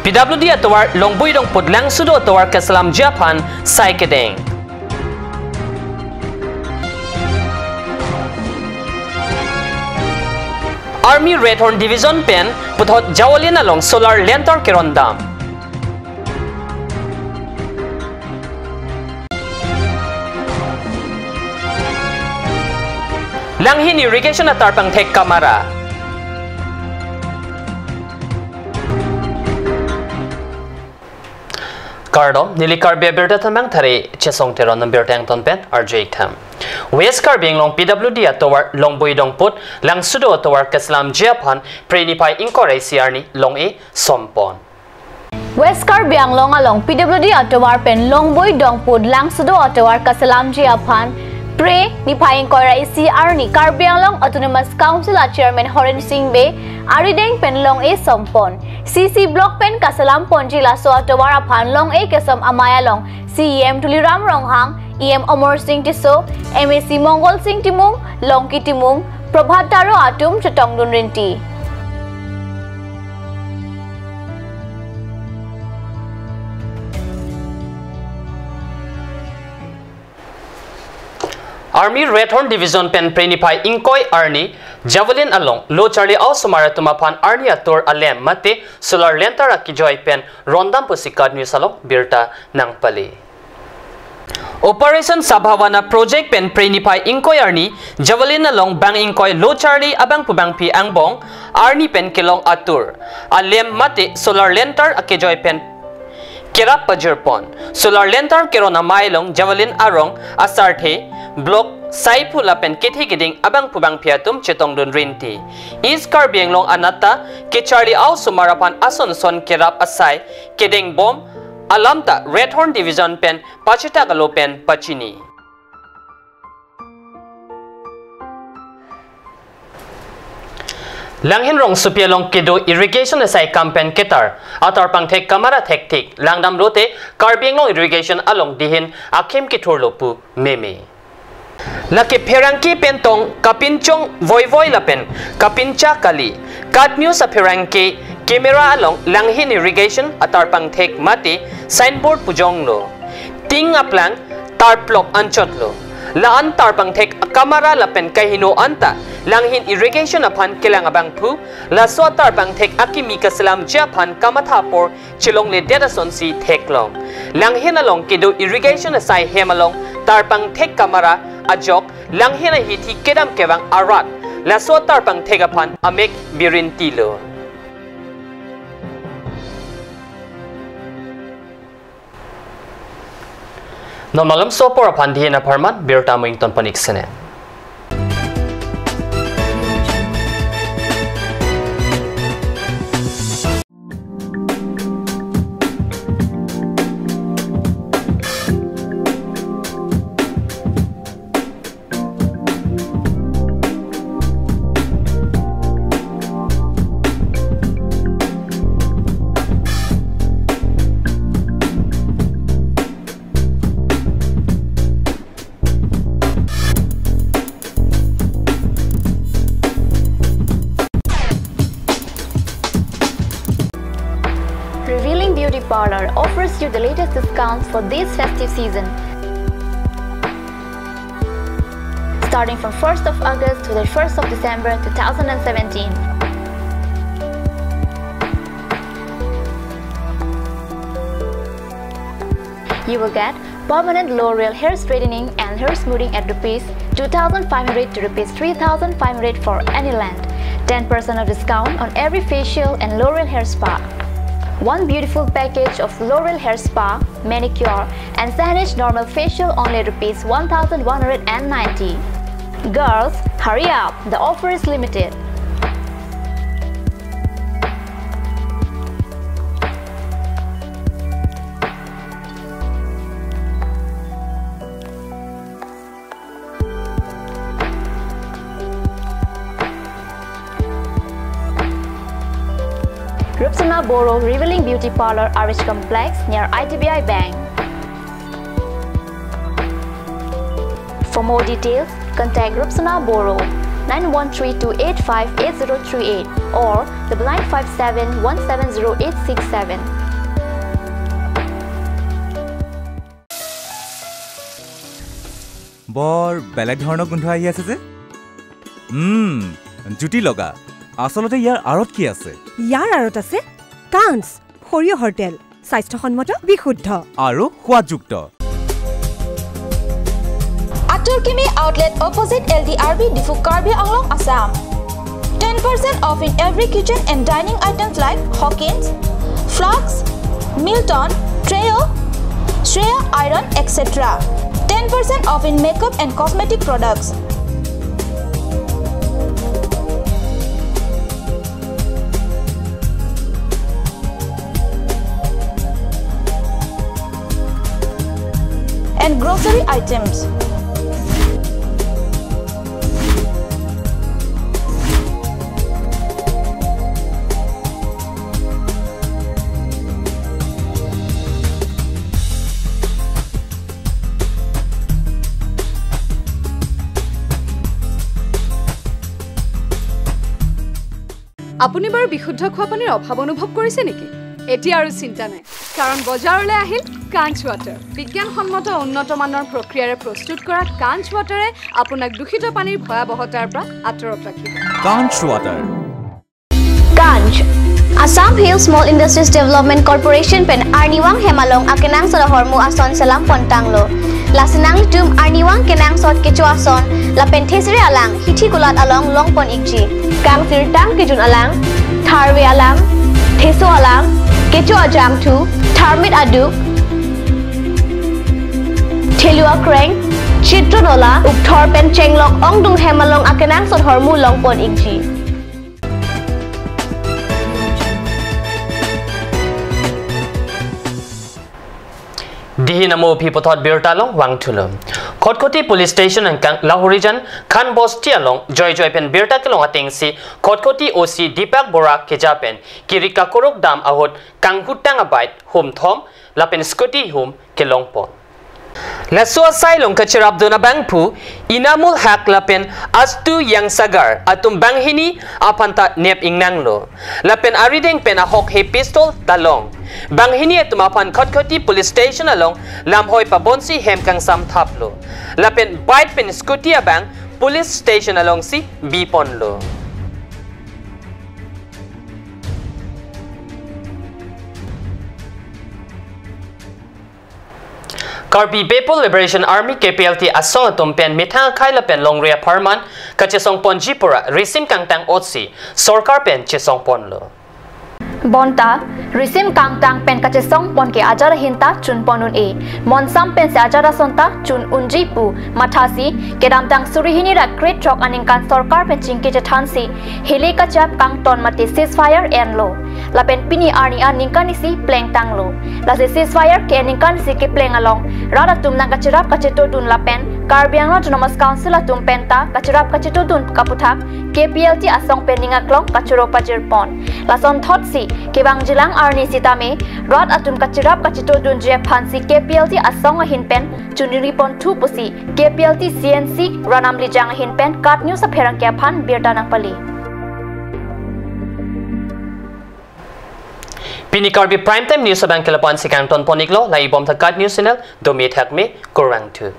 PWD atawar longbui dong putlang sudo atawar kasalam Japan sai kedeng. Army Red Horn Division pen puthot jawalin along solar lantern kerondam. Langhin irrigation at tarpang tek kamara. Kardo nili Karbi berta tamang thari chesong teron ng berta ang tonpen RJ Tham. West Karbi long PWD atawar long boydong put lang sudo atawar kaslam Japan prenipai inkore siarni long e sompon. West Karbi ang long along PWD atawar pen long boydong put lang sudo atawar kaslam Japan pre ni paing kora ICR ni Karbi Anglong Autonomous Council Chairman Horen Singbe Arideng Penlong e Sompon CC Block Pen Kasalam Ponjila So Atawara Panlong e Kasam Amayalong CEM Tuliram Ronghang EM Omor Singh Tiso MAC Mongol Singh Timung Longki Timung Prabhataro Atum Chatong Dunrinti. Army Red Horn Division pen prenipai inkoi arni javelin along lo charlie au sumara tumapan arni ator alem mate solar lantern akijoy pen rondam pusikat new salon birta nang pali. Operation Sabhawana project pen prenipai inkoi arni javelin along bang inkoi lo charlie abang pubang pi angbong arni pen kilong atur alem mate solar lantern akijoy pen Kirap Pajurpon solar lantern kirona mailong javelin arong asarte block saipula pen kithi giding abang pubang piatum chetong dun rinti East Karbi long anata ke Charlie au sumarapan asonson kirap asai kedeng bom alamta Red Horn Division pen pachita galo pen pachini. Langhin rong supialong kedo irrigation asai campaign ketar atar pangthek kamara thektik langdam rote Karbi long irrigation along dihin akim kitur lopu meme. Laki perangki pentong kapinchong voivoi lapen kapincha kali kat news apirangki kamera along langhin irrigation atar pangthek mati signboard pujong lo ting aplang tarplok anchot lo laan tarpangthek kamera lapen kahino anta langhin irrigation apan kilang abang pu laso tarpangthek akimi kasalam Japan kamathapor chilong le detason si theklong langhin along kedo irrigation asai hemalong tarpangthek kamera ajok langhin a hithi kedam kewang arat laso tarpangthek apan amek birintilo. Normalam sopor apan dihin aparman birta moington paniksene. Revealing Beauty Parlor offers you the latest discounts for this festive season. Starting from 1st of August to the 1st of December 2017. You will get permanent L'Oreal hair straightening and hair smoothing at Rs 2,500 to Rs 3,500 for any length. 10% of discount on every facial and L'Oreal hair spa. One beautiful package of L'Oreal hair spa, manicure and Sahanage normal facial only Rs 1,190. Girls, hurry up! The offer is limited. Rupsana Boro Revealing Beauty Parlor RH Complex near ITBI Bank. For more details, contact Rupsana Boro 9132858038 or 957170867. বৰ বেলেগ ধৰণৰ গোন্ধ আহি আছে যে জুতি লগা আসলতে ইয়াৰ আৰত কি আছে ইয়াৰ আৰত আছে কাঞ্চ সৰিয়হৰ তেল স্বাস্থ্যসন্মত বিশুদ্ধ আৰু সোৱাদযুক্ত Aturkimi outlet opposite LDRB Difu Karbi Anglong Assam 10% off in every kitchen and dining items like Hawkins, Flux, Milton, Treo, Shreya Iron, etc. 10% off in makeup and cosmetic products. And grocery items. আপুনি বাৰু বিশুদ্ধ খোৱা পানীৰ অভাৱ অনুভৱ কৰিছে নেকি এতিয়া আৰু চিন্তা নাই কাৰণ বজাৰলৈ আহিল কাঞ্চ ৱাটাৰ বিজ্ঞানসন্মত উন্নত মানৰ প্ৰক্ৰিয়াৰে প্ৰস্তুত কৰা কাঞ্চ ৱাটাৰে আপোনাক দূষিত পানীৰ ভয়াৱহতাৰ পৰা আঁতৰত ৰাখিব কাঞ্চ water Kanj Assam Hill Small Industries Development Corporation pen Arniwang Hemalong akenang sa hormu ason salam pontanglo lasinang tum Arniwang kenang sot kecuason la penthesri alang hithi kulat along longpon ikji kang sirtang kijun alang tharwe alang theso alang kecu ajam thu tharmit aduk thelua kreng chitronola ukthor pen chenglok ongdung hemalong akenang sot hormu longpon ikji Dihinamo pipotot birtalong wang tulum. Kotkoti police station and Lahorijan kan bosti along joy pen birta kilong ating si Kotkoti OC Deepak Borak kejapen kirika korok dam ahot kang hutang abait hum thom lapen scotty hum kilongpon. La suasai long kachirab dona bangpu inamul hak lapen astu yang sagar atum banghini apanta nep ingnanglo lapen arideng pen ahok he pistol talong banghini atum apan kotkoti police station along lamhoi pabonsi hem kang sam thaplo lapen bite pen scooty abang police station along si biponlo Karbi People Liberation Army KPLT asong tumpen mitang kaila pen longria parman kachesong pon jipura risim kangtang otsi sorkar pen chesong pon lo Bonta risim kangtang pen kachesong pon ke ajara hinta chun ponun e monsam pen se ajara sonta chun unjipu mathasi kedamtang surihini ra great truck aningkan sorkar pen chingke chathansi hele kachap kangton mate ceasefire and lo la pen pini arni aningkan isi pleng tanglo la se ceasefire ke aningkan si ke pleng along rada tum nang kachirap kacheto dun la pen Karbiang Autonomous Council atum penta kachirap kacheto dun kaputhak KPLT asong peninga klong kachuro pajir pon lason thotsi kebang jilang arni sitame rod atum kachirap kacheto dun je phansi KPLT asong hin pen chunri pon thu pusi KPLT CNC ranam lijang hin pen kat news sa pherang kya phan birta nang pali Pini Karbi Primetime News sa Bangkalapan si Kanton Poniklo la ibom ta kat news channel do me thak me korang tu